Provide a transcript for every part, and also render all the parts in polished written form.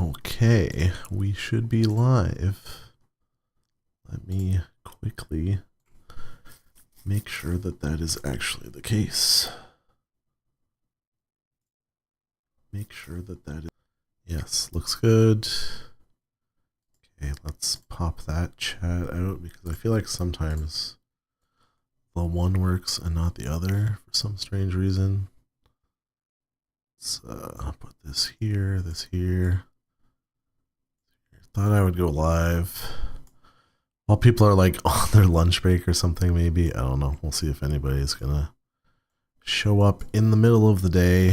Okay, we should be live. Let me quickly make sure that that is actually the case. Make sure that that is... Yes, looks good. Okay, let's pop that chat out because I feel like sometimes the one works and not the other for some strange reason. Let's put this here, this here. Thought I would go live while people are like on their lunch break or something, maybe. I don't know. We'll see if anybody's gonna show up in the middle of the day.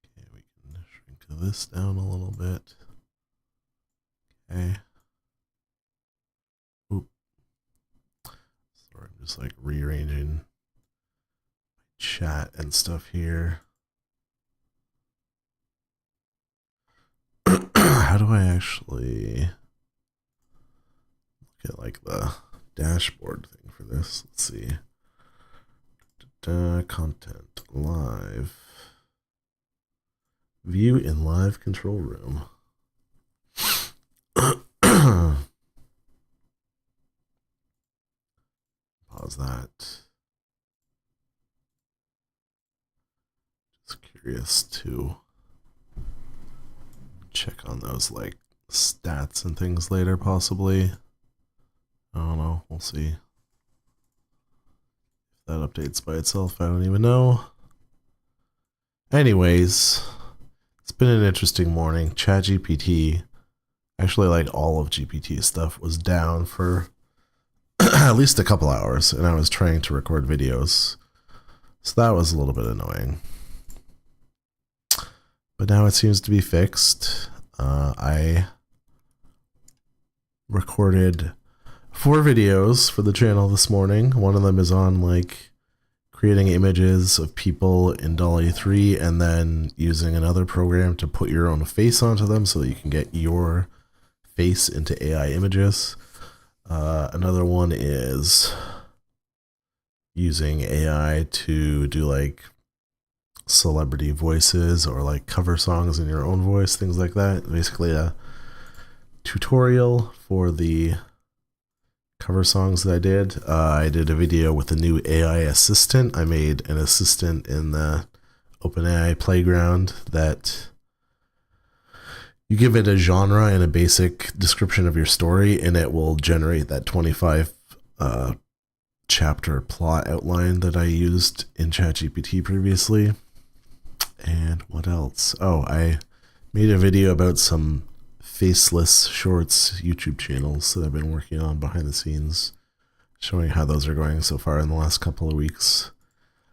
Okay, we can shrink this down a little bit. Okay. Oop. Sorry, I'm just like rearranging my chat and stuff here. How do I actually look at like the dashboard thing for this? Let's see. Content live. View in live control room. Pause that. Just curious to check on those like stats and things later, possibly. I don't know. We'll see. If that updates by itself, I don't even know. Anyways, it's been an interesting morning. ChatGPT, actually like all of GPT stuff, was down for at least a couple hours, and I was trying to record videos. So that was a little bit annoying. But now it seems to be fixed. I recorded 4 videos for the channel this morning. One of them is on like creating images of people in DALL-E 3 and then using another program to put your own face onto them so that you can get your face into AI images. Another one is using AI to do like celebrity voices or like cover songs in your own voice, things like that. Basically a tutorial for the cover songs that I did a video with a new AI assistant. I made an assistant in the OpenAI playground that you give it a genre and a basic description of your story, and it will generate that 25 chapter plot outline that I used in ChatGPT previously. And what else? Oh, I made a video about some faceless shorts YouTube channels that I've been working on behind the scenes, showing how those are going so far in the last couple of weeks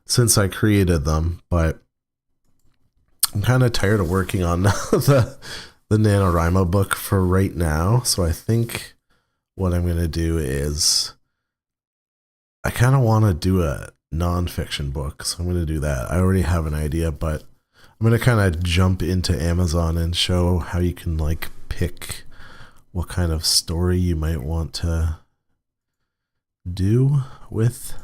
since I created them. But I'm kind of tired of working on the NaNoWriMo book for right now. So I think what I'm going to do is I kind of want to do a nonfiction book. So I'm going to do that. I already have an idea, but I'm going to kind of jump into Amazon and show how you can like pick what kind of story you might want to do with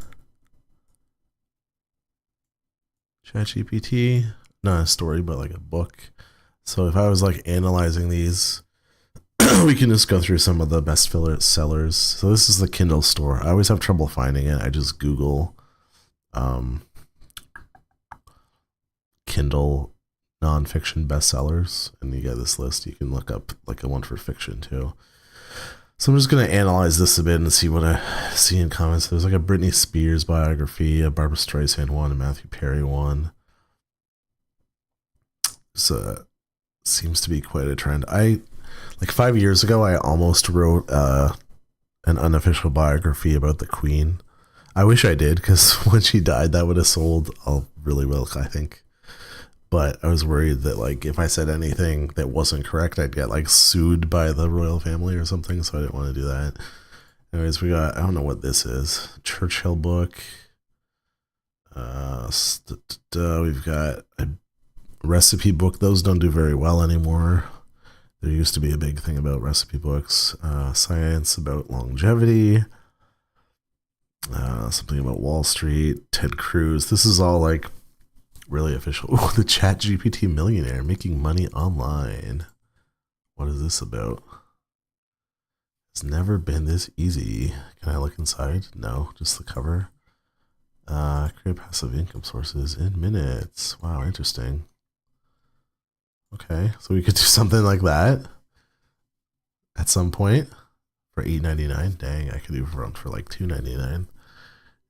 ChatGPT. Not a story, but like a book. So if I was like analyzing these, we can just go through some of the best sellers. So this is the Kindle store. I always have trouble finding it. I just Google Kindle nonfiction bestsellers, and you get this list. You can look up like a one for fiction too. So I'm just going to analyze this a bit and see what I see in comments. There's like a Britney Spears biography, a Barbara Streisand one, a Matthew Perry one. So seems to be quite a trend. Like 5 years ago, I almost wrote an unofficial biography about the Queen. I wish I did, because when she died, that would have sold really well, I think. But I was worried that like if I said anything that wasn't correct, I'd get like sued by the royal family or something. So I didn't want to do that. Anyways, we got, I don't know what this is. Churchill book. We've got a recipe book. Those don't do very well anymore. There used to be a big thing about recipe books. Science about longevity. Something about Wall Street. Ted Cruz. This is all like Really official. Ooh, the ChatGPT millionaire making money online. What is this about? It's never been this easy. Can I look inside? No, just the cover. Create passive income sources in minutes. Wow, interesting. Okay, so we could do something like that at some point for $8.99. Dang, I could do one for like $2.99.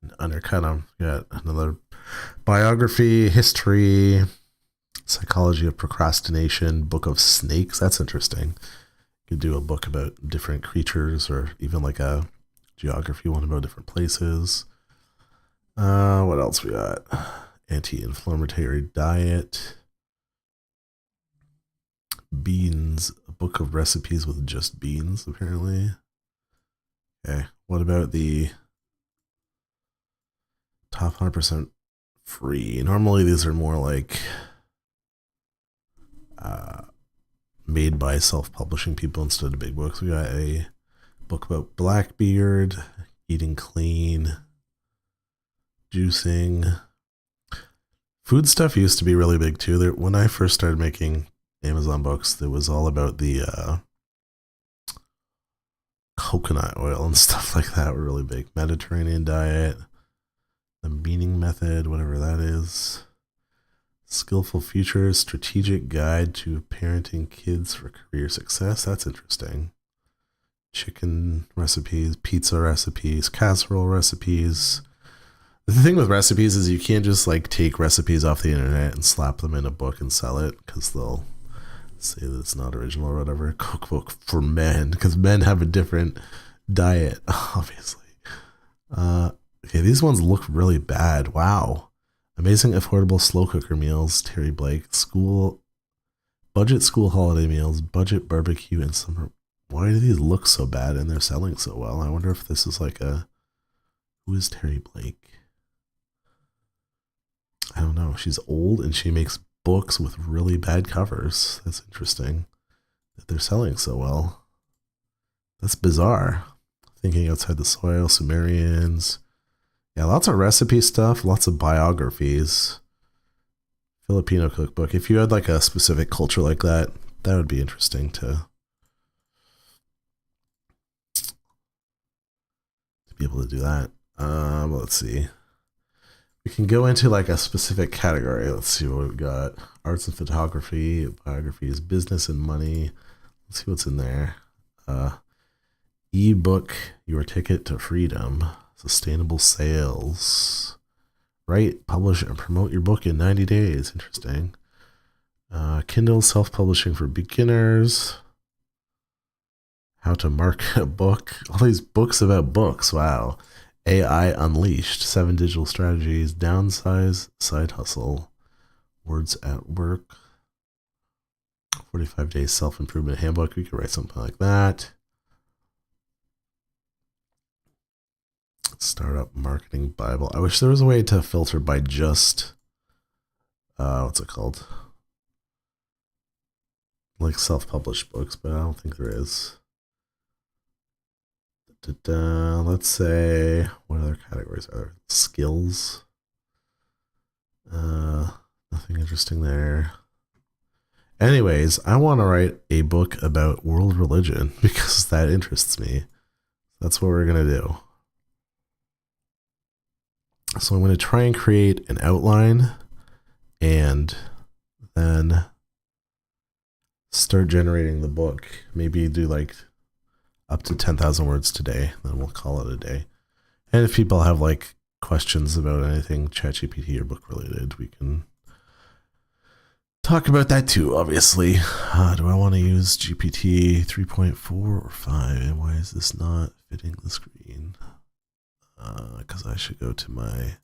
And undercut them. Got another biography, history, psychology of procrastination, book of snakes. That's interesting. You could do a book about different creatures, or even like a geography one about different places. What else we got? Anti-inflammatory diet. Beans. A book of recipes with just beans, apparently. Okay. What about the top 100% free? Normally these are more like made by self-publishing people instead of big books. We got a book about Blackbeard, eating clean, juicing. Food stuff used to be really big too. There, when I first started making Amazon books, it was all about the coconut oil and stuff like that were really big. Mediterranean diet, the meaning method, whatever that is. Skillful Futures, strategic guide to parenting kids for career success. That's interesting. Chicken recipes, pizza recipes, casserole recipes. The thing with recipes is you can't just like take recipes off the internet and slap them in a book and sell it, because they'll say that it's not original or whatever. Cookbook for men, because men have a different diet, obviously. Okay, these ones look really bad. Wow. Amazing affordable slow cooker meals, Terry Blake. Budget school holiday meals, budget barbecue, and summer. Why do these look so bad and they're selling so well? I wonder if this is like a... Who is Terry Blake? I don't know. She's old and she makes books with really bad covers. That's interesting that they're selling so well. That's bizarre. Thinking Outside the Soil, Sumerians. Yeah, lots of recipe stuff, lots of biographies. Filipino cookbook. If you had like a specific culture like that, that would be interesting to be able to do that. Let's see. We can go into like a specific category. Let's see what we've got. Arts and photography, biographies, business and money. Let's see what's in there. Ebook, your ticket to freedom. Sustainable sales. Write, publish, and promote your book in 90 days. Interesting. Kindle self-publishing for beginners. How to market a book. All these books about books. Wow. AI Unleashed. 7 digital strategies. Downsize, side hustle. Words at work. 45 days self-improvement handbook. We could write something like that. Startup marketing Bible. I wish there was a way to filter by just what's it called? Like self-published books, but I don't think there is. Let's say, what other categories are there? Skills. Nothing interesting there. Anyways, I want to write a book about world religion because that interests me. That's what we're going to do. So I'm going to try and create an outline and then start generating the book. Maybe do like up to 10,000 words today, then we'll call it a day. And if people have like questions about anything ChatGPT or book related, we can talk about that too, obviously. Do I want to use GPT 3.4 or 5? And why is this not fitting the screen? Because I should go to my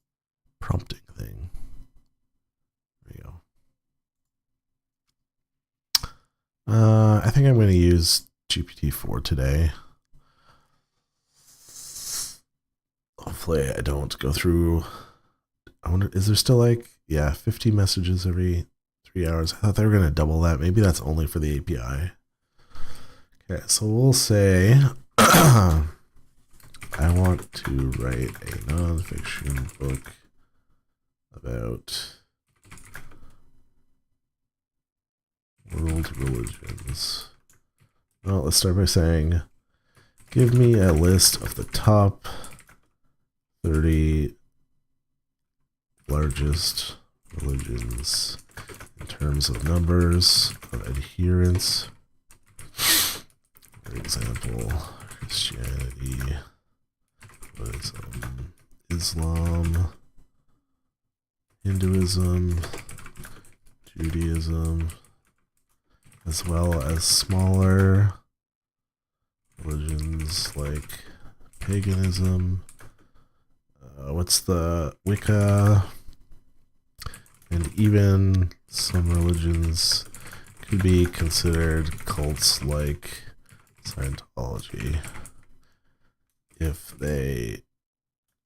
prompting thing. There you go. I think I'm going to use GPT-4 today. Hopefully I don't go through... I wonder, is there still like, 50 messages every 3 hours? I thought they were going to double that. Maybe that's only for the API. Okay, so we'll say... I want to write a nonfiction book about world religions. Well, let's start by saying, give me a list of the top 30 largest religions in terms of numbers of adherents. For example, Christianity, Buddhism, Islam, Hinduism, Judaism, as well as smaller religions like paganism, what's the Wicca, and even some religions could be considered cults like Scientology if they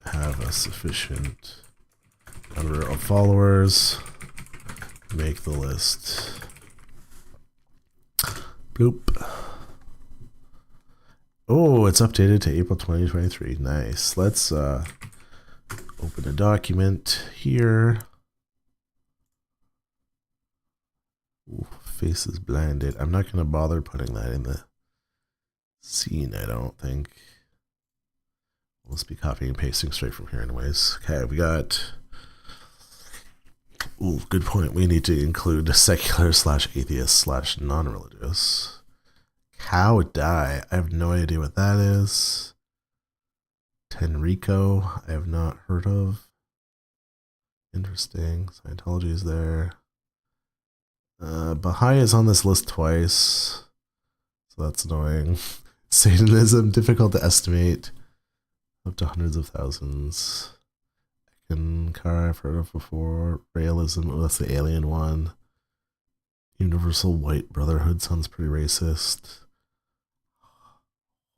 have a sufficient number of followers. Make the list. Bloop. Oh, it's updated to April 2023. Nice. Let's open a document here. Ooh, face is blinded. I'm not going to bother putting that in the scene, I don't think. We'll just be copying and pasting straight from here anyways. Okay, we got... Ooh, good point. We need to include secular / atheist / non-religious. Cow die. I have no idea what that is. Tenrico, I have not heard of. Interesting. Scientology is there. Baha'i is on this list twice, so that's annoying. Satanism, difficult to estimate. Up to hundreds of thousands. Ekankara, I've heard of before. Realism, oh, that's the alien one. Universal White Brotherhood sounds pretty racist.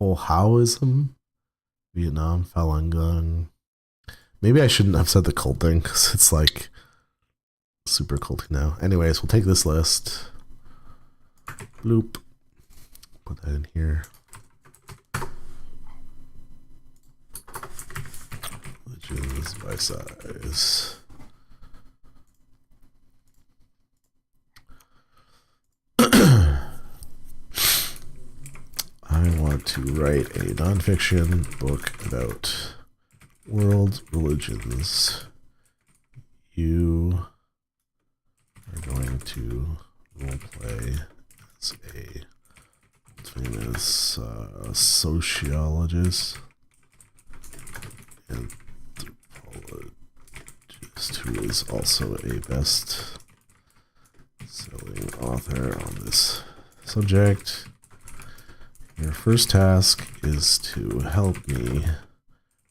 Hoism, Vietnam, Falun Gong. Maybe I shouldn't have said the cult thing because it's like super culty now. Anyways, we'll take this list. Bloop. Put that in here. Religions by size. I want to write a nonfiction book about world religions. You are going to roleplay as a famous sociologist and anthropologist who is also a best-selling author on this subject. Your first task is to help me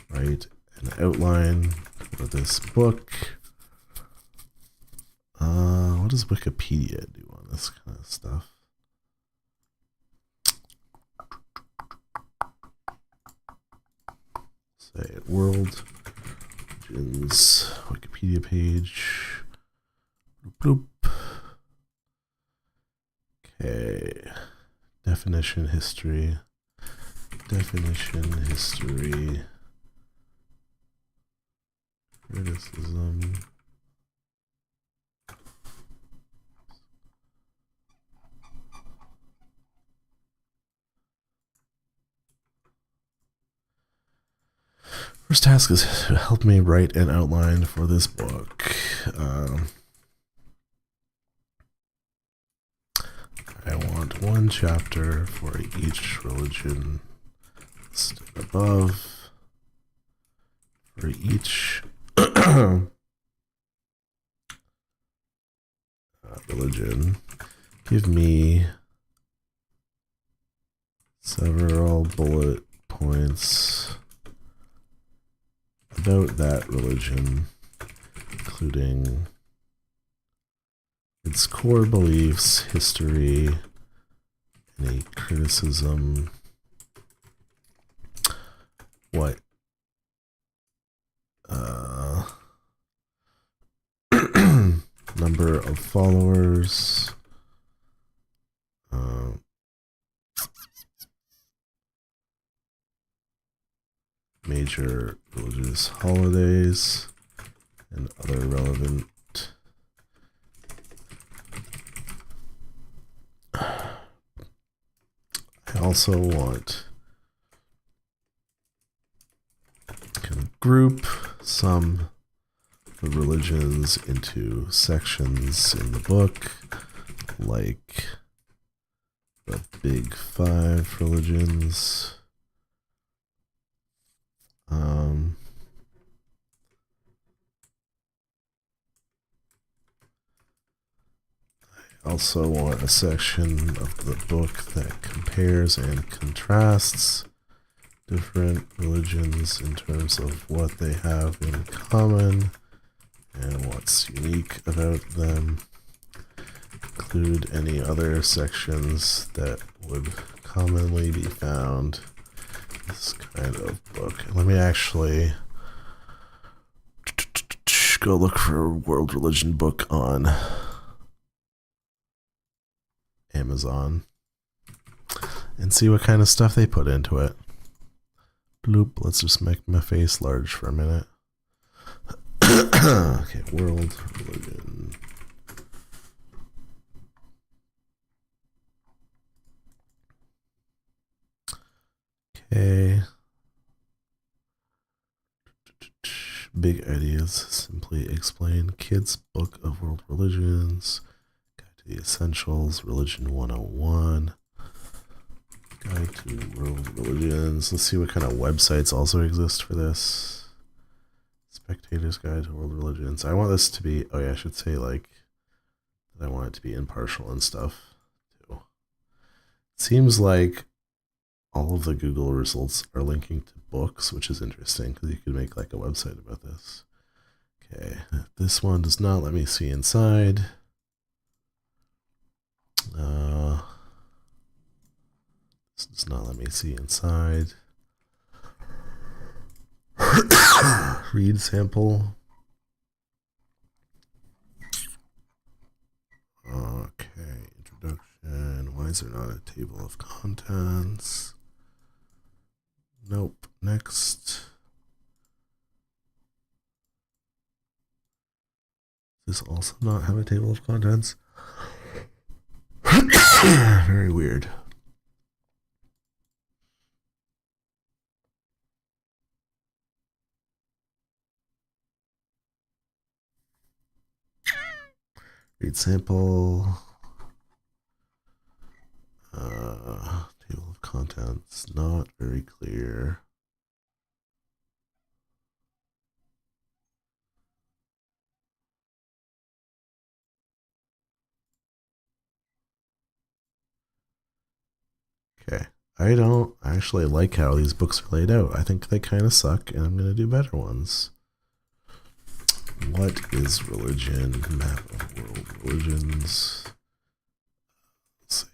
write an outline for this book. What does Wikipedia do on this kind of stuff? Say world religions Wikipedia page. Bloop, bloop. Okay. Definition history. Definition history. Criticism. First task is to help me write an outline for this book. I want one chapter for each religion listed above. For each religion, give me several bullet points about that religion, including its core beliefs, history, any criticism, what number of followers, major religious holidays, and other relevant also want to group some religions into sections in the book, like the big 5 religions. I also want a section of the book that compares and contrasts different religions in terms of what they have in common and what's unique about them. Include any other sections that would commonly be found in this kind of book. Let me actually go look for a world religion book on Amazon and see what kind of stuff they put into it. Bloop, let's just make my face large for a minute. Okay, world religion. Okay. Big ideas. Simply explain. Kids' Book of World Religions. Guide to the Essentials. Religion 101. Guide to World Religions. Let's see what kind of websites also exist for this. Spectator's Guide to World Religions. I want this to be, oh yeah, I should say like, that I want it to be impartial and stuff too. It seems like all of the Google results are linking to books, which is interesting because you could make like a website about this. Okay, this one does not let me see inside. This does not let me see inside. Read sample. Okay, introduction. Why is there not a table of contents? Nope. Next. Does this also not have a table of contents? Very weird. Read sample. Table of contents, not very clear. Okay. I don't actually like how these books are laid out. I think they kind of suck, and I'm going to do better ones. What is religion? Map of world religions. Let's see.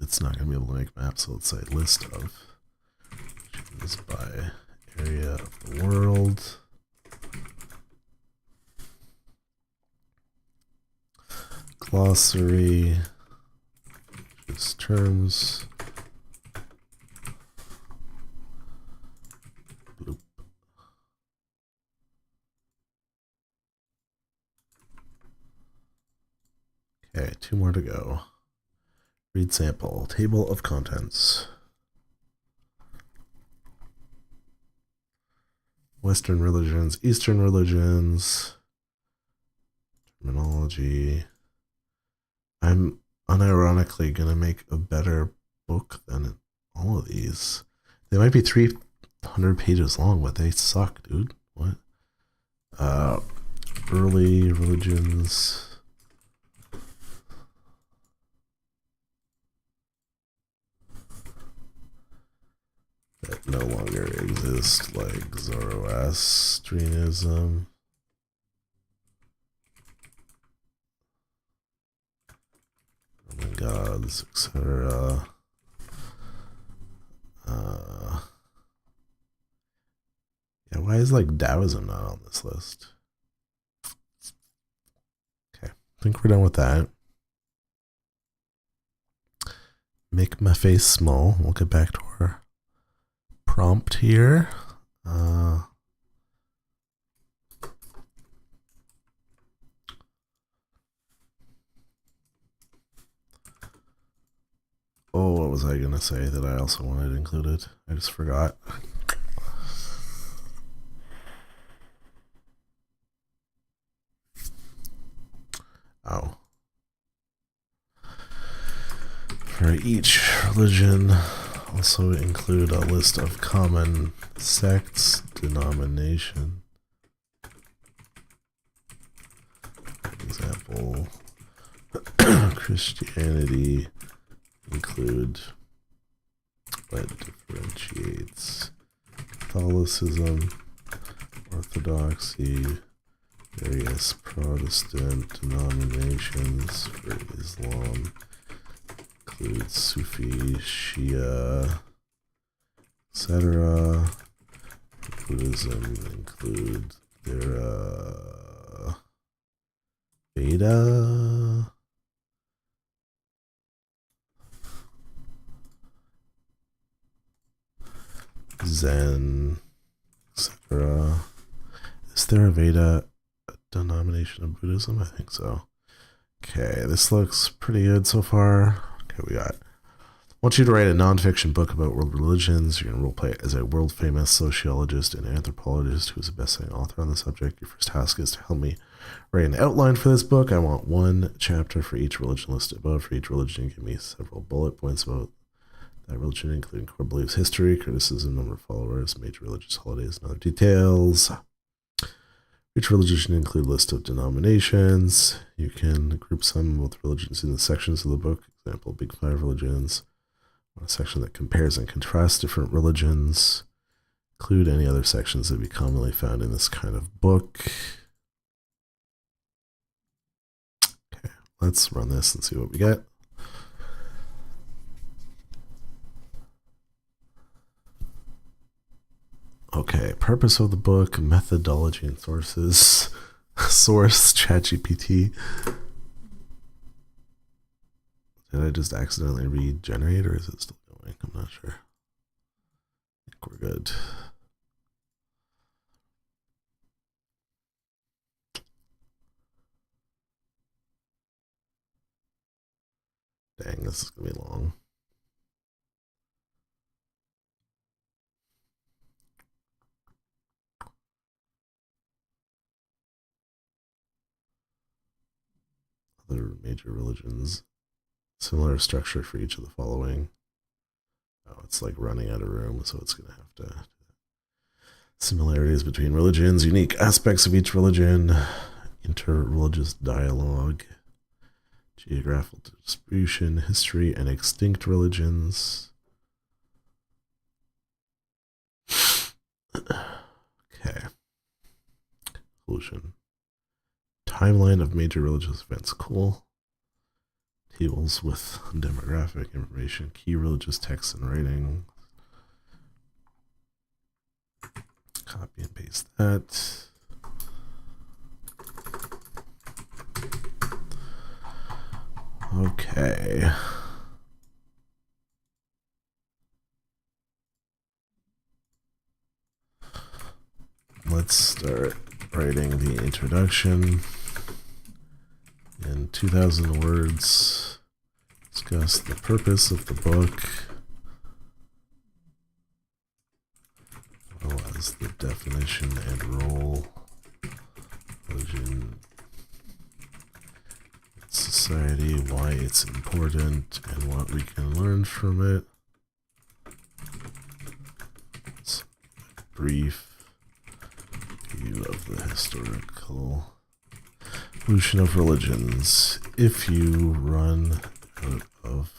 It's not going to be able to make maps, so let's say list of religions by area of the world. Glossary. Just terms. Bloop. Okay, 2 more to go. Read sample. Table of contents. Western religions, Eastern religions, terminology. I'm unironically going to make a better book than all of these. They might be 300 pages long, but they suck, dude. What? Early religions. That no longer exist, like Zoroastrianism. Roman gods, etc. Yeah, why is like Taoism not on this list? Okay, I think we're done with that. Make my face small. We'll get back to our prompt here. Oh, what was I going to say that I also wanted included? I just forgot. Oh. For each religion, also include a list of common sects, denomination. For example, Christianity include what differentiates Catholicism, Orthodoxy, various Protestant denominations. For Islam include Sufi, Shia, etc. Buddhism include their Veda. Zen, etc. Is there a Veda denomination of Buddhism? I think so. Okay, this looks pretty good so far. Okay, I want you to write a nonfiction book about world religions. You're going to roleplay as a world famous sociologist and anthropologist who is a best-selling author on the subject. Your first task is to help me write an outline for this book. I want one chapter for each religion listed above. For each religion, give me several bullet points about that religion, including core beliefs, history, criticism, number of followers, major religious holidays, and other details. Each religion should include a list of denominations. You can group some with religions in the sections of the book. Example, Big Five religions. A section that compares and contrasts different religions. Include any other sections that would be commonly found in this kind of book. Okay, let's run this and see what we get. Okay, purpose of the book, methodology and sources. Source, ChatGPT. Did I just accidentally regenerate or is it still going? I'm not sure. I think we're good. Dang, this is going to be long. Other major religions. Similar structure for each of the following. Oh, it's like running out of room, so it's going to have to. Similarities between religions, unique aspects of each religion, inter-religious dialogue, geographical distribution, history, and extinct religions. Okay. Conclusion. Timeline of major religious events. Cool. Tables with demographic information, key religious texts and writing. Copy and paste that. Okay. Let's start writing the introduction. In 2,000 words, discuss the purpose of the book, as well as the definition and role of religion in society, why it's important, and what we can learn from it. It's a brief view of the historical evolution of religions. If you run out of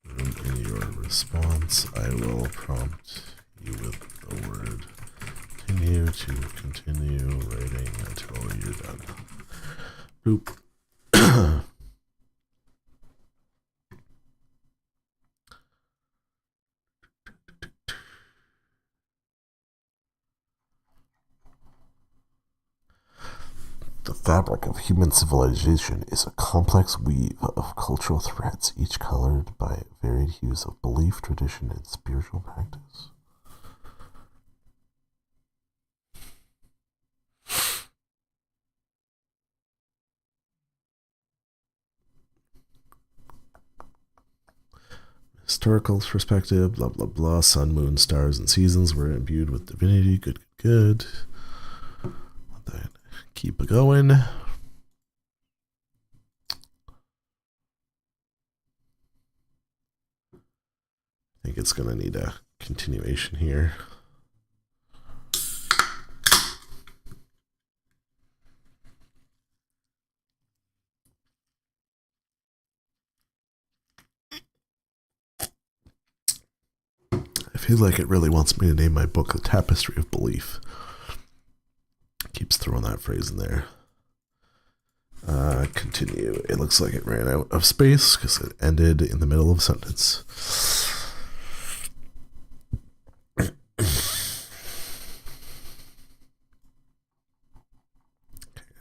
room in your response, I will prompt you with the word continue to continue writing until you're done. Boop. The fabric of human civilization is a complex weave of cultural threads, each colored by varied hues of belief, tradition, and spiritual practice. historical perspective, blah, blah, blah. Sun, moon, stars, and seasons were imbued with divinity. Good, good, good. Let that keep going. I think it's going to need a continuation here. I feel like it really wants me to name my book The Tapestry of Belief. Keeps throwing that phrase in there. Continue. It looks like it ran out of space because it ended in the middle of a sentence. Okay,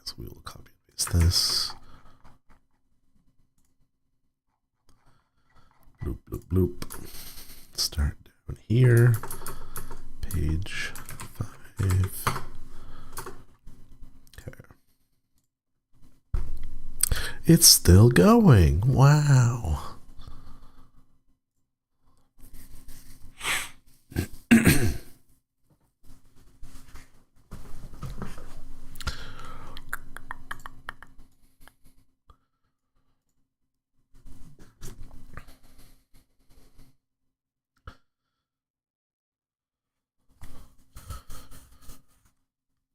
so we will copy and paste this. Bloop, bloop, bloop. Start down here. Page 5. It's still going. Wow.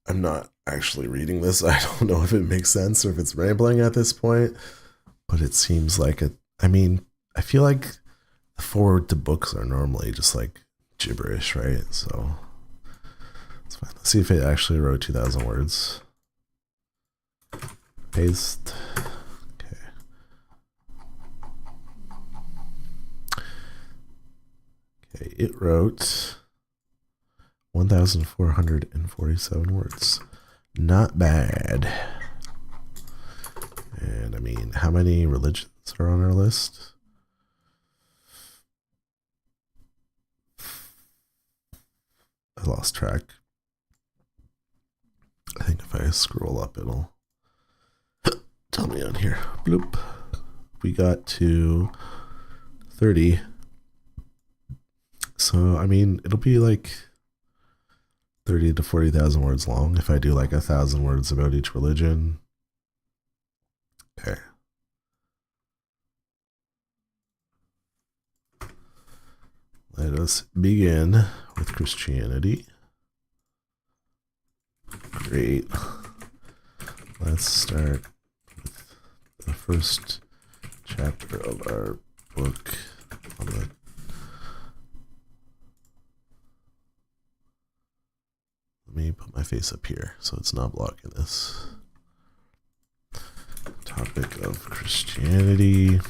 I'm not actually reading this. I don't know if it makes sense or if it's rambling at this point, but it seems like it. I mean, I feel like the forward to books are normally just like gibberish, right? So it's fine. Let's see if it actually wrote 2,000 words. Paste. Okay. Okay, it wrote 1,447 words. Not bad. And I mean, how many religions are on our list? I lost track. I think if I scroll up, it'll tell me on here. Bloop. We got to 30. So, I mean, it'll be like 30 to 40,000 words long if I do like 1,000 words about each religion. Okay. Let us begin with Christianity. Great. Let's start with the first chapter of our book on the Let me put my face up here so it's not blocking this. Topic of Christianity.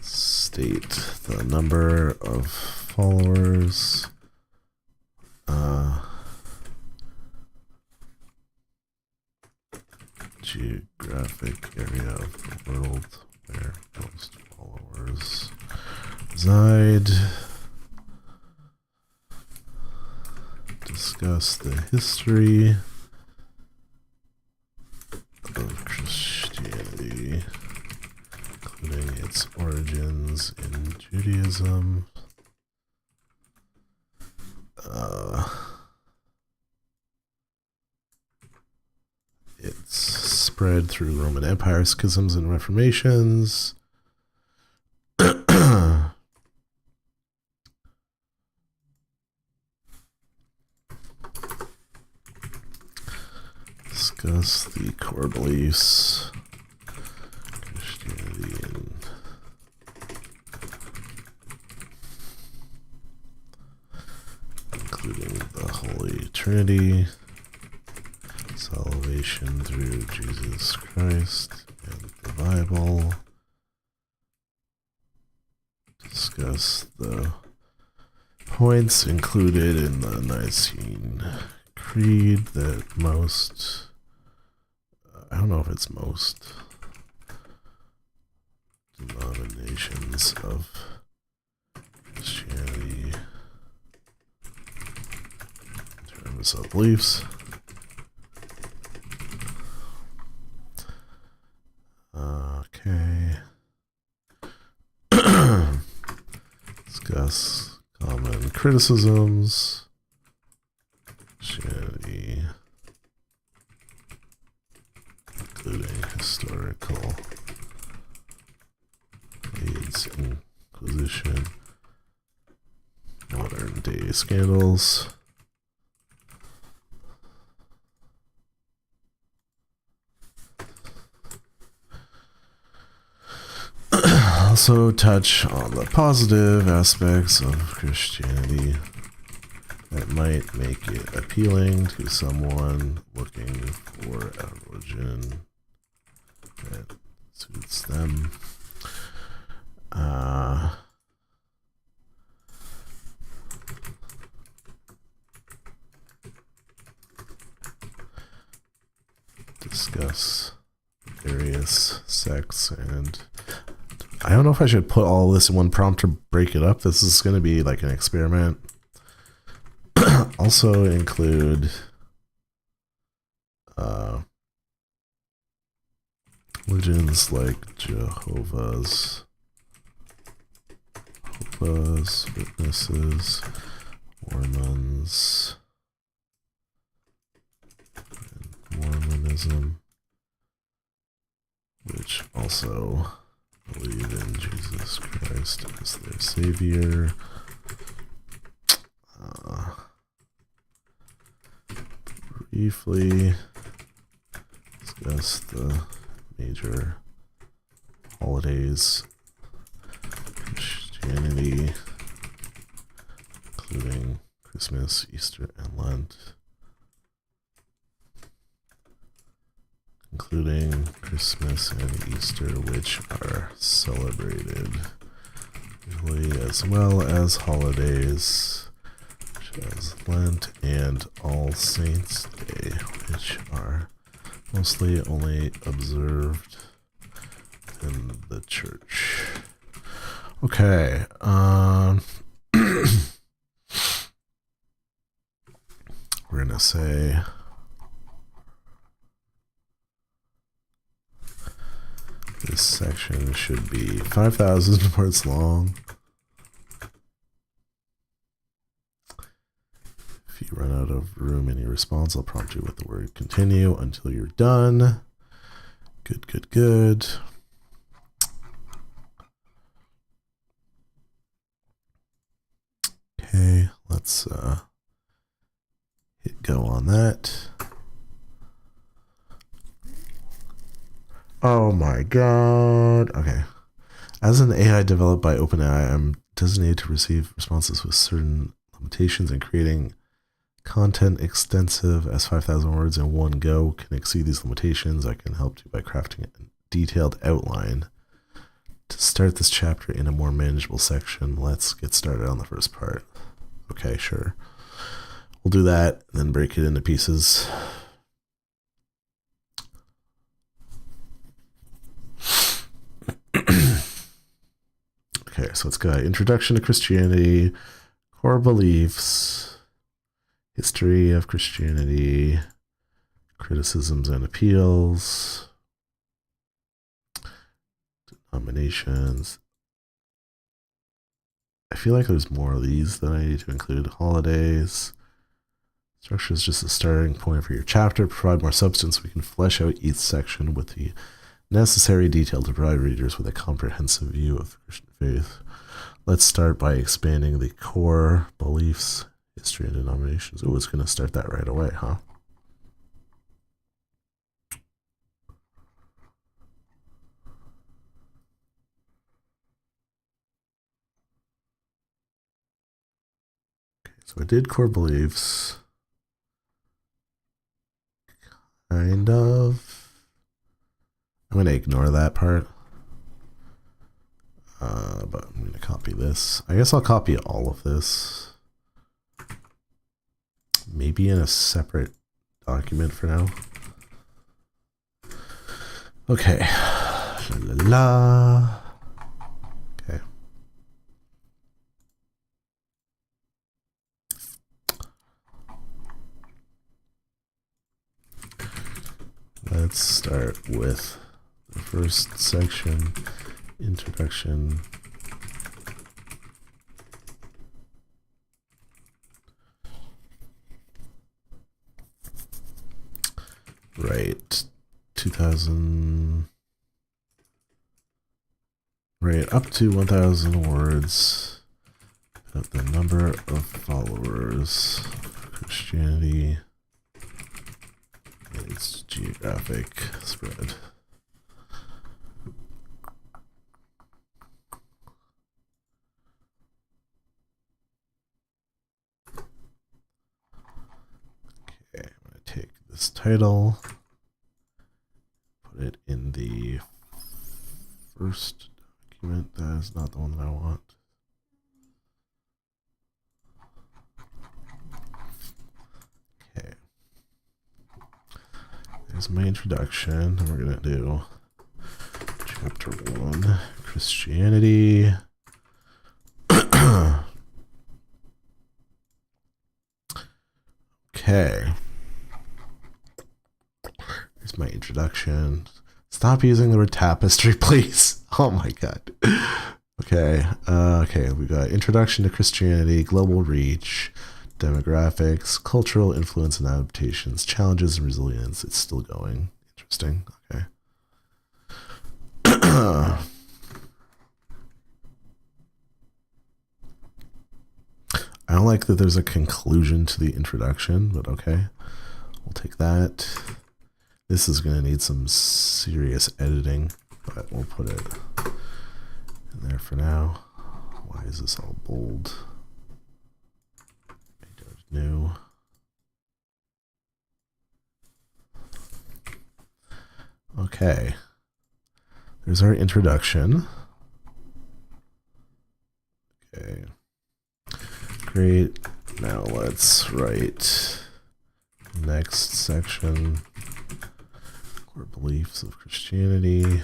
State the number of followers. Geographic area of the world where most followers reside. Discuss the history of Christianity, including its origins in Judaism. It's spread through Roman Empire, schisms, and reformations. Discuss the core beliefs, Christianity, and including the Holy Trinity, salvation through Jesus Christ and the Bible. Discuss the points included in the Nicene Creed that most, I don't know if it's most denominations of Christianity in terms of beliefs. criticisms, Christianity, including historical AIDS, Inquisition, modern day scandals. Also touch on the positive aspects of Christianity that might make it appealing to someone looking for a religion that suits them. Discuss various sects, and I don't know if I should put all this in one prompt or break it up. This is going to be like an experiment. Also include religions like Jehovah's Witnesses, Mormons, and Mormonism, which also believe in Jesus Christ as their Savior. Briefly discuss the major holidays, Christianity, including Christmas, Easter, and Lent. Including Christmas and Easter, which are celebrated usually, as well as holidays such as Lent and All Saints' Day, which are mostly only observed in the church. Okay. We're gonna say this section should be 5,000 words long. If you run out of room in your response, I'll prompt you with the word continue until you're done. Good, good, good. Okay, let's hit go on that. Oh my god. Okay. As an AI developed by OpenAI, I'm designated to receive responses with certain limitations, and creating content extensive as 5,000 words in one go can exceed these limitations. I can help you by crafting a detailed outline to start this chapter in a more manageable section. Let's get started on the first part. Okay, sure. We'll do that and then break it into pieces. Okay, so it's got Introduction to Christianity, Core Beliefs, History of Christianity, Criticisms and Appeals, Denominations. I feel like there's more of these that I need to include. Holidays. Structure is just a starting point for your chapter. Provide more substance. We can flesh out each section with the necessary detail to provide readers with a comprehensive view of the Christian faith. Let's start by expanding the core beliefs, history, and denominations. Oh, it's going to start that right away, huh? Okay, so I did core beliefs. Kind of. I'm going to ignore that part. But I'm going to copy this. I guess I'll copy all of this. Maybe in a separate document for now. Okay. La la la. Okay. Let's start with the first section, Introduction Right. 2000. Right, up to 1,000 words. Put the number of followers. Christianity. Its geographic spread. Okay, I'm going to take this title, put it in the first document. That is not the one that I want. Okay. There's my introduction, and we're going to do Chapter 1, Christianity. Okay. Here's my introduction. Stop using the word tapestry, please. Oh my god. Okay. Okay, we got introduction to Christianity, global reach, demographics, cultural influence and adaptations, challenges and resilience. It's still going. Interesting. Okay. I don't like that there's a conclusion to the introduction, but okay. We'll take that. This is going to need some serious editing, but we'll put it in there for now. Why is this all bold? I don't know. Okay. There's our introduction. Okay. Great. Now let's write next section. Core beliefs of Christianity.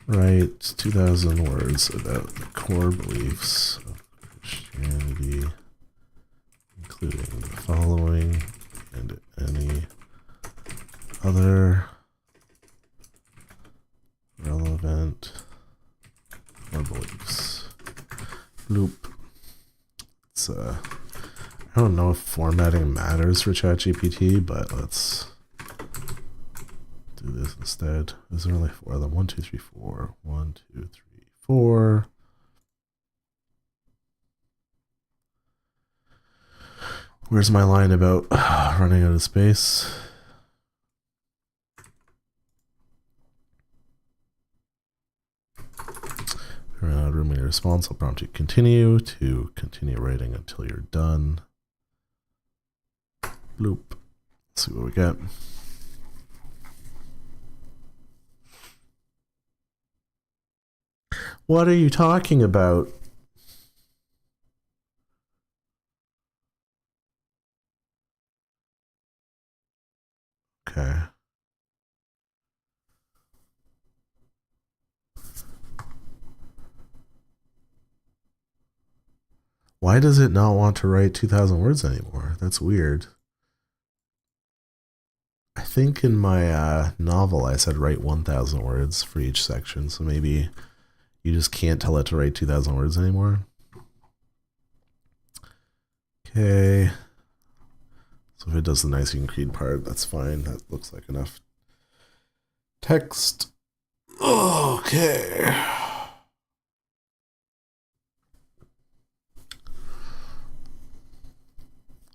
Write 2,000 words about the core beliefs of Christianity, including the following and any other relevant core beliefs. Loop. It's I don't know if formatting matters for ChatGPT, but let's do this instead. Is there only 4 of them? 1, 2, 3, 4. 1, 2, 3, 4. Where's my line about running out of space? Run out of room in your response. I'll prompt you continue to continue writing until you're done. Loop. Let's see what we get. What are you talking about? Okay. Why does it not want to write 2,000 words anymore? That's weird. I think in my novel I said write 1,000 words for each section, so maybe you just can't tell it to write 2,000 words anymore. Okay. So if it does the nice you can read part, that's fine. That looks like enough text. Okay.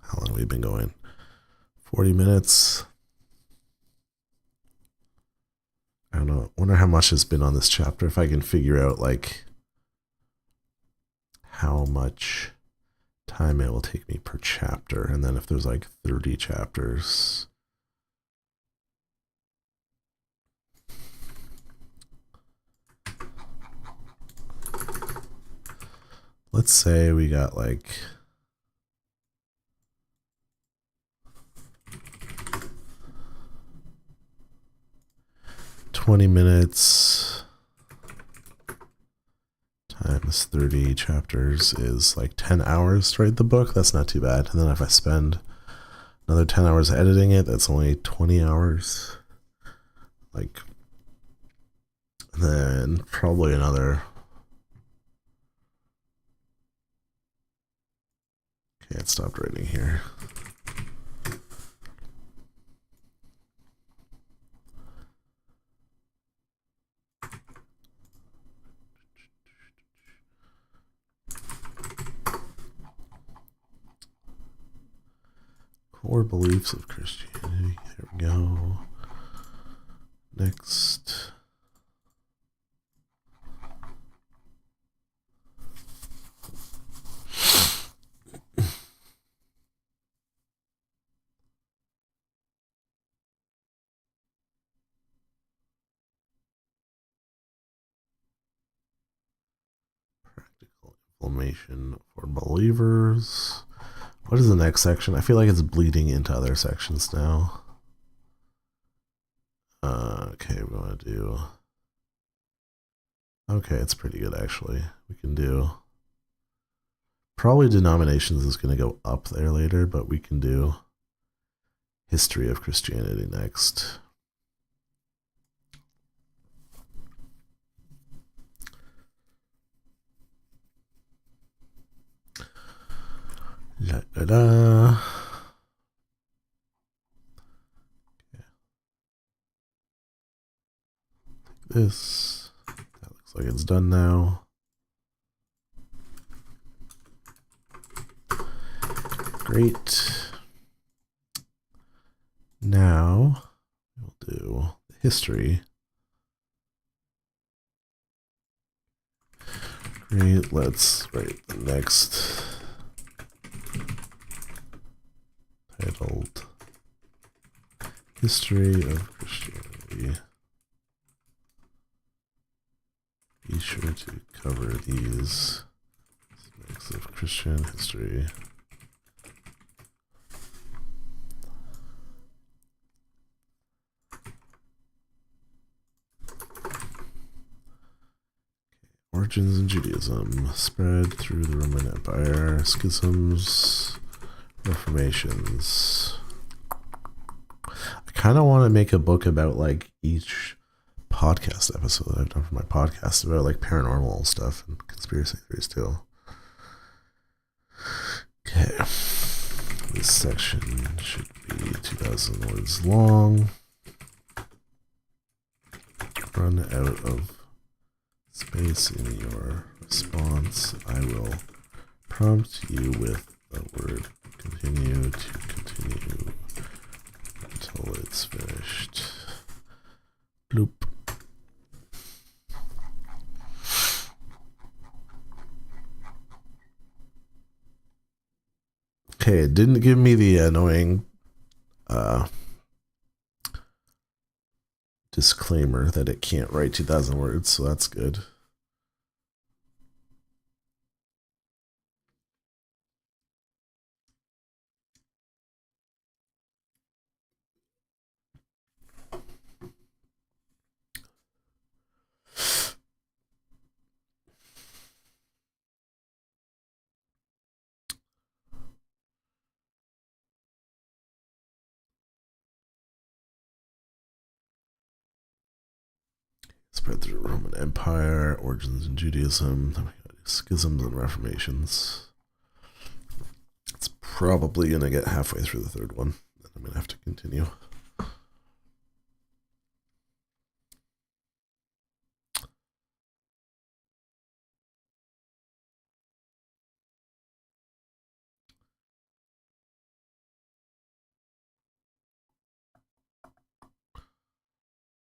How long have we been going? 40 minutes. I don't know. Wonder how much has been on this chapter. If I can figure out like how much time it will take me per chapter, and then if there's like 30 chapters. Let's say we got like 20 minutes times 30 chapters is like 10 hours to write the book. That's not too bad. And then if I spend another 10 hours editing it, that's only 20 hours. Like, and then probably another. Okay, it stopped writing here. Core beliefs of Christianity. There we go. Next. Practical inflammation for believers. What is the next section? I feel like it's bleeding into other sections now. Okay, we want to do. Okay, it's pretty good actually. We can do. Probably denominations is going to go up there later, but we can do history of Christianity next. La, la, la. Okay. This. That looks like it's done now. Great. Now we'll do history. Great. Let's write the next titled History of Christianity. Be sure to cover these aspects of Christian history. Origins in Judaism, spread through the Roman Empire, schisms, reformations. I kind of want to make a book about like each podcast episode that I've done for my podcast about like paranormal stuff and conspiracy theories too. Okay, this section should be 2,000 words long. Run out of space in your response. I will prompt you with the word continue to continue until it's finished. Bloop. Okay, it didn't give me the annoying disclaimer that it can't write 2,000 words, so that's good. Spread through the Roman Empire, origins in Judaism, then we got schisms and reformations. It's probably going to get halfway through the third one, and I'm going to have to continue.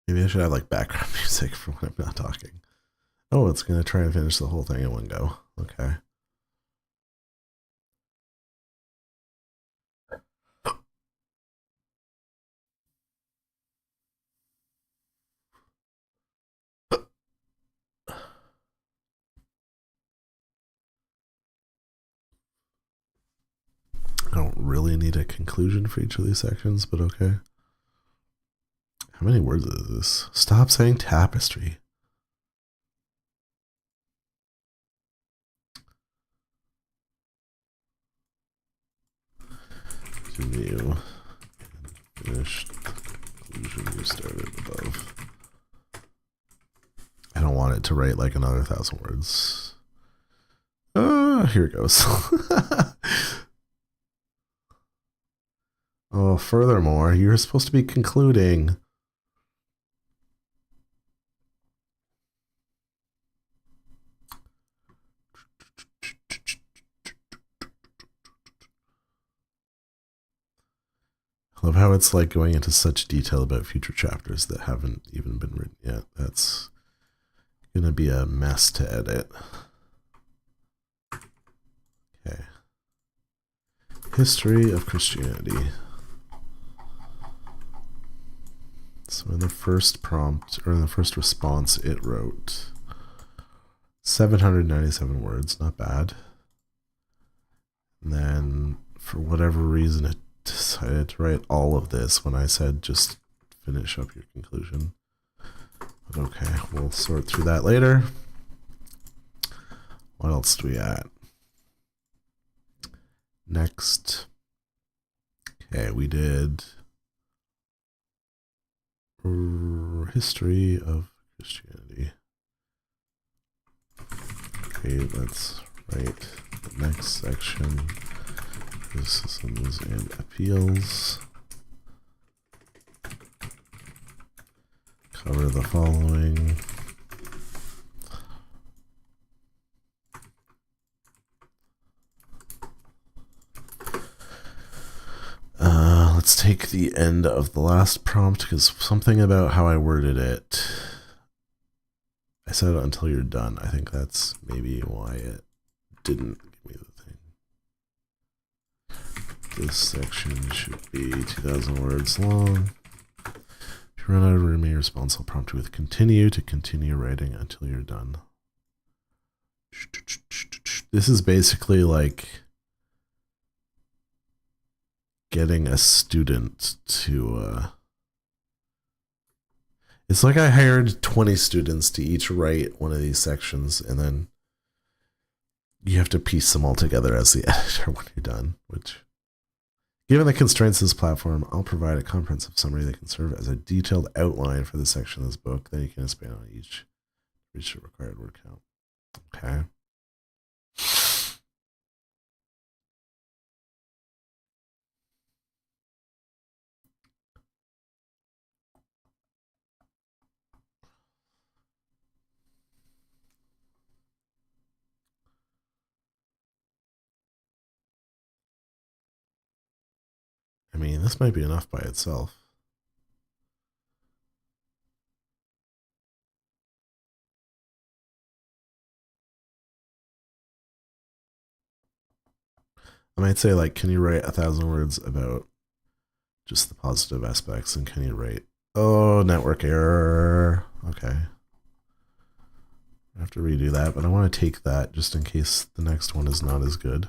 Maybe I should have like background music for when I'm not talking. Oh, it's going to try and finish the whole thing in one go. Okay. I don't really need a conclusion for each of these sections, but okay. How many words is this? Stop saying tapestry. Continue. Finish the conclusion you started above. want it to write like another 1,000 words. Here it goes. Oh, furthermore, you're supposed to be concluding. I love how it's like going into such detail about future chapters that haven't even been written yet. That's gonna be a mess to edit. Okay. History of Christianity. So in the first prompt, or in the first response, it wrote 797 words, not bad. And then, for whatever reason, it decided to write all of this when I said just finish up your conclusion. But okay, we'll sort through that later. What else do we add? Next. Okay, we did history of Christianity. Okay, let's write the next section. Criticisms and appeals. Cover the following. Let's take the end of the last prompt, because something about how I worded it. I said until you're done. I think that's maybe why it didn't give me the thing. This section should be 2,000 words long. If you run out of room in your response, I'll prompt you with continue to continue writing until you're done. This is basically like getting a student to it's like I hired 20 students to each write one of these sections, and then you have to piece them all together as the editor when you're done. Which, given the constraints of this platform, I'll provide a comprehensive summary that can serve as a detailed outline for the section of this book. Then you can expand on each to reach the required word count. Okay. I mean, this might be enough by itself. I might say, like, can you write 1,000 words about just the positive aspects, and can you write, oh, network error. Okay. I have to redo that, but I want to take that just in case the next one is not as good.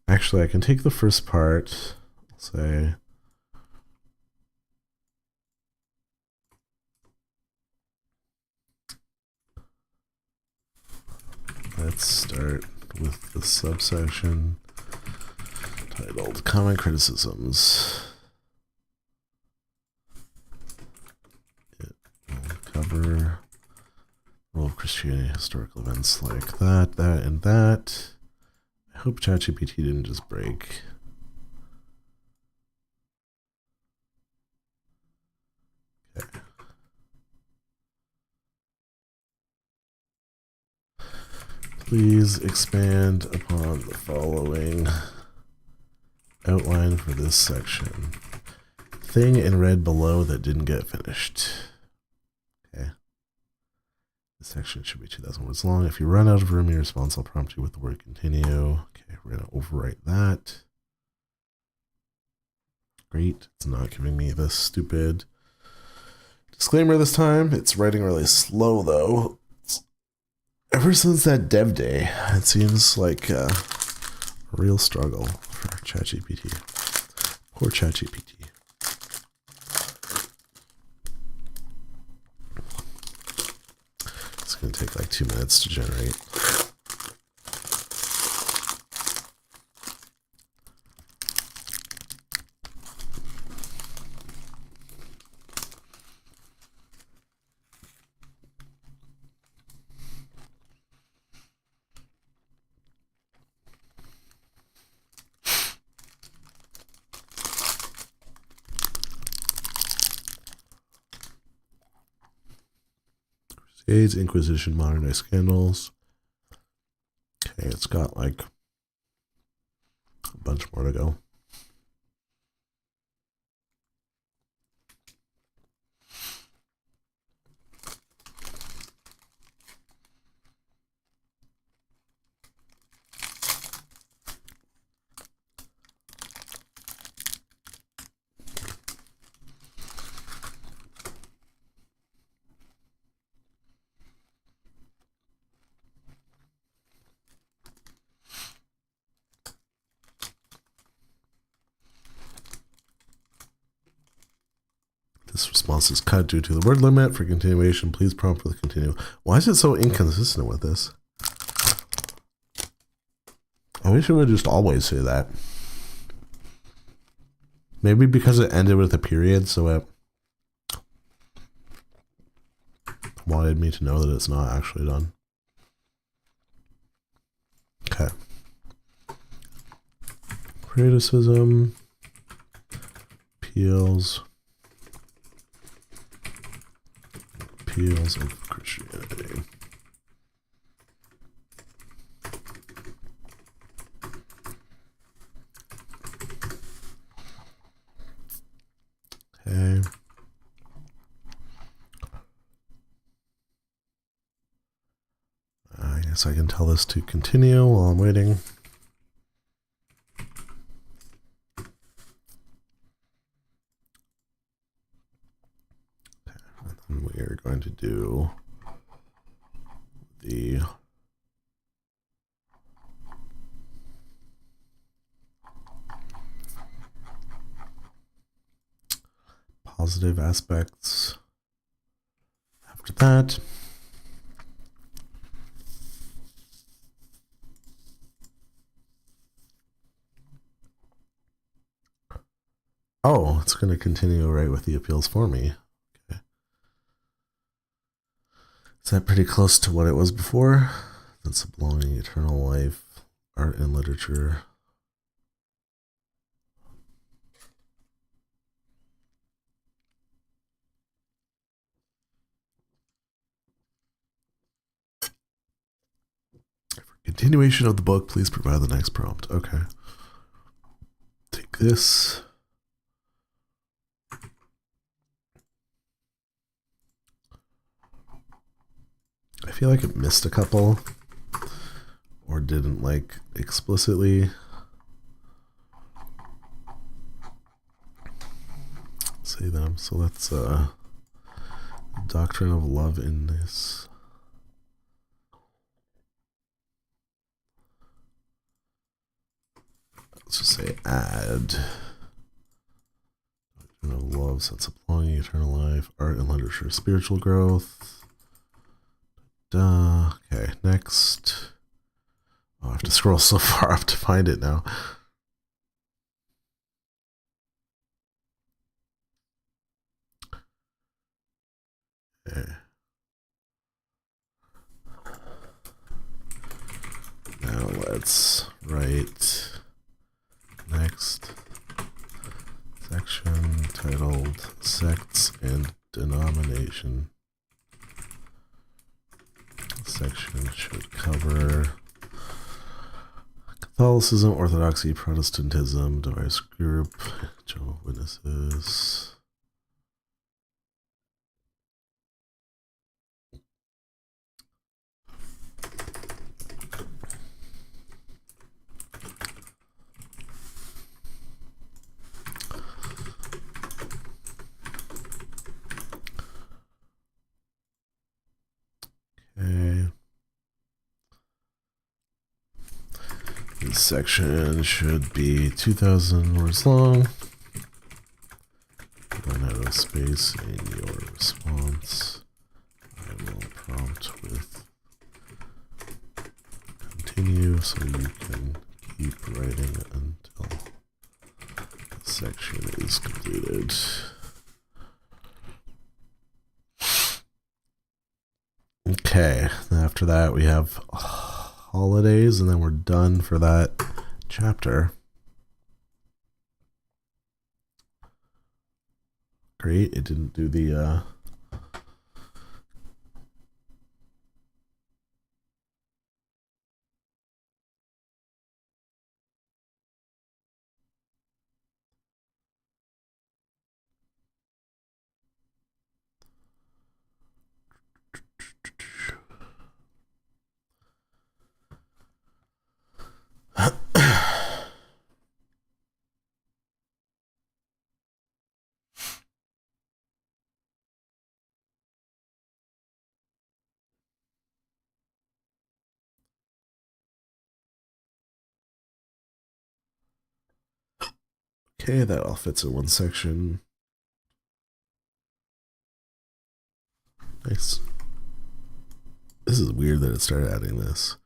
Actually, I can take the first part, say, let's start with the subsection titled Common Criticisms. It will cover role of Christianity, historical events like that, that, and that. I hope ChatGPT didn't just break. Okay. Please expand upon the following outline for this section. Thing in red below that didn't get finished. Okay. This section should be 2,000 words long. If you run out of room in your response, I'll prompt you with the word continue. Okay, we're going to overwrite that. Great. It's not giving me the stupid disclaimer this time. It's writing really slow, though. Ever since that dev day, it seems like a real struggle for ChatGPT. Poor ChatGPT. It's going to take like 2 minutes to generate. Crusades, Inquisition, Modern Day Scandals. Okay, it's got like a bunch more to go. This response is cut due to the word limit. For continuation, please prompt with continue. Why is it so inconsistent with this? I wish it would just always say that. Maybe because it ended with a period, so it wanted me to know that it's not actually done. Okay. Criticism. Appeals of Christianity. Okay. I guess I can tell this to continue while I'm waiting. Okay. And then we are going to do the positive aspects after that. Oh, it's going to continue right with the appeals for me. Okay. Is that pretty close to what it was before? That's belonging, eternal life, art and literature. Continuation of the book, please provide the next prompt. Okay. Take this. I feel like it missed a couple or didn't like explicitly say them. So let's doctrine of love in this. Let's just say add doctrine of love, sense of belonging, eternal life, art and literature, spiritual growth. Okay, next. Oh, I have to scroll so far up to find it now. Okay. Now let's write next section titled Sects and Denomination. Section should cover Catholicism, Orthodoxy, Protestantism, Device Group, Jehovah's Witnesses. Okay. This section should be 2,000 words long. Run out of space in your response. I will prompt with continue so you can keep writing until the section is completed. Okay, after that we have holidays, and then we're done for that chapter. Great, it didn't do the Okay, that all fits in one section. Nice. This is weird that it started adding this.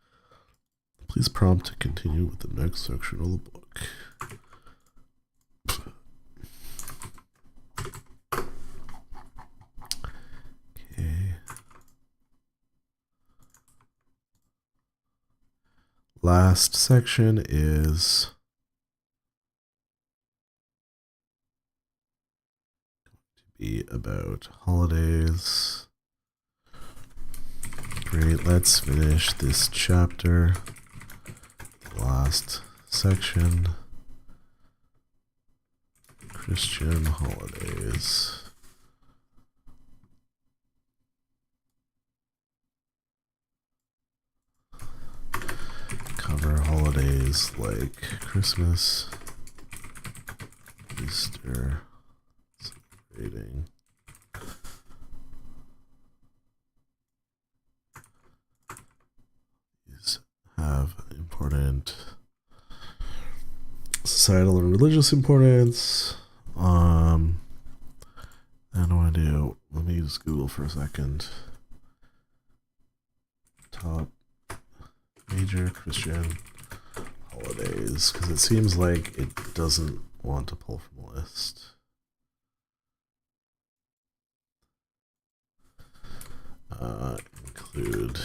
Please prompt to continue with the next section of the book. Okay. Last section is be about holidays. Great, let's finish this chapter. The last section. Christian holidays. Cover holidays like Christmas, Easter, celebrating. These have important societal and religious importance. And I want to do, let me use Google for a second. Top major Christian holidays, because it seems like it doesn't want to pull from a list. Include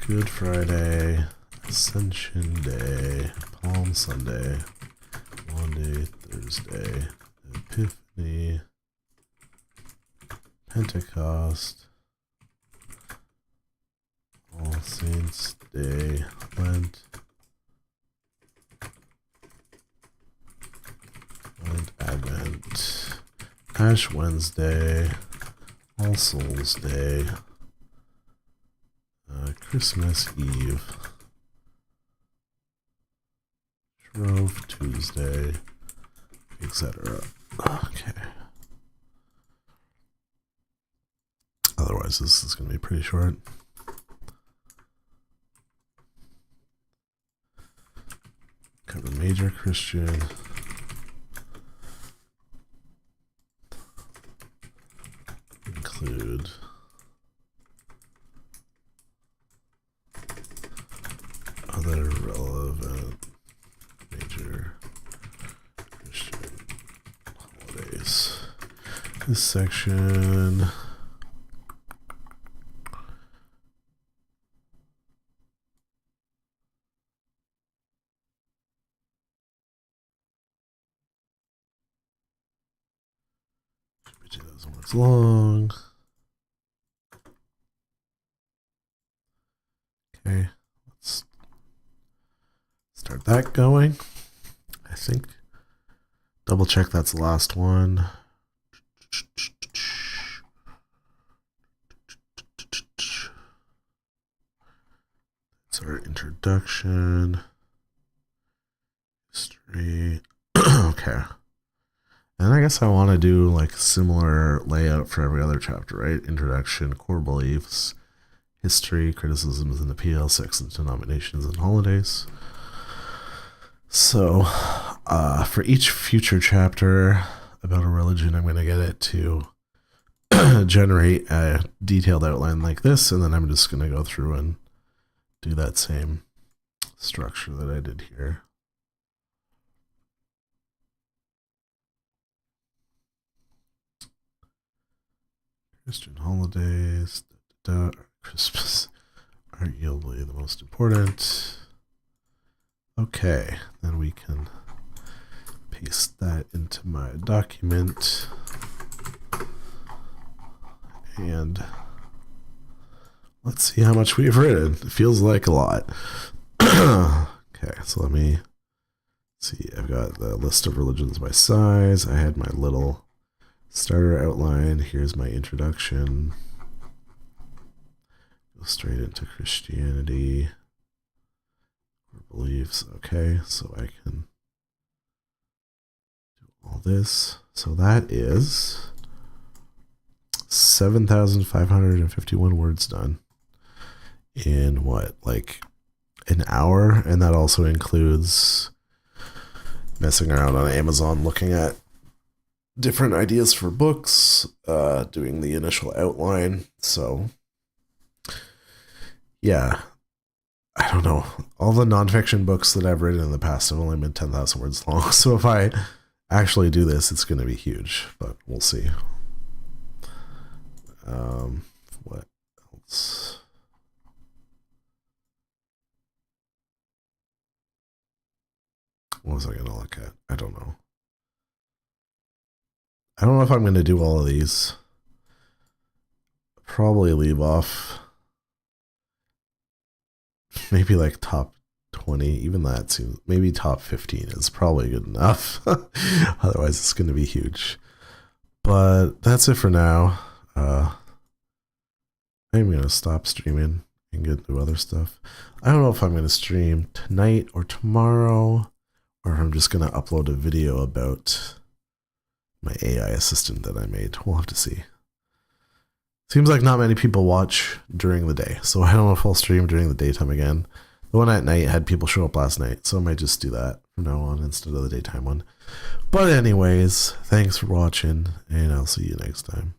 Good Friday, Ascension Day, Palm Sunday, Monday, Thursday, Epiphany, Pentecost, All Saints Day, Lent, Advent, Ash Wednesday, All Souls Day, Christmas Eve, Shrove Tuesday, etc. Okay. Otherwise, this is going to be pretty short. Cover major Christian. Include other relevant major Christian holidays. This section should be 2,000 words long. Okay, let's start that going. I think double check that's the last one. It's our introduction. History. Okay. And I guess I want to do like similar layout for every other chapter, right? Introduction, core beliefs, history, criticisms and appeal, sects and denominations and holidays. So for each future chapter about a religion, I'm going to get it to generate a detailed outline like this, and then I'm just going to go through and do that same structure that I did here. Christian holidays, Christmas are arguably the most important. Okay, then we can paste that into my document. And let's see how much we've written. It feels like a lot. Okay, so let me see. I've got the list of religions by size. I had my little starter outline. Here's my introduction. Go straight into Christianity. Beliefs. Okay, so I can do all this. So that is 7,551 words done in what, like an hour, and that also includes messing around on Amazon, looking at different ideas for books, doing the initial outline. So, yeah, I don't know. All the nonfiction books that I've written in the past have only been 10,000 words long. So if I actually do this, it's going to be huge, but we'll see. What else? What was I going to look at? I don't know. I don't know if I'm going to do all of these. Probably leave off maybe like top 20. Even that seems, maybe top 15 is probably good enough. Otherwise, it's going to be huge. But that's it for now. I'm going to stop streaming and get to other stuff. I don't know if I'm going to stream tonight or tomorrow, or if I'm just going to upload a video about my AI assistant that I made. We'll have to see. Seems like not many people watch during the day, so I don't know if I'll stream during the daytime again. The one at night had people show up last night, so I might just do that from now on instead of the daytime one. But anyways, thanks for watching, and I'll see you next time.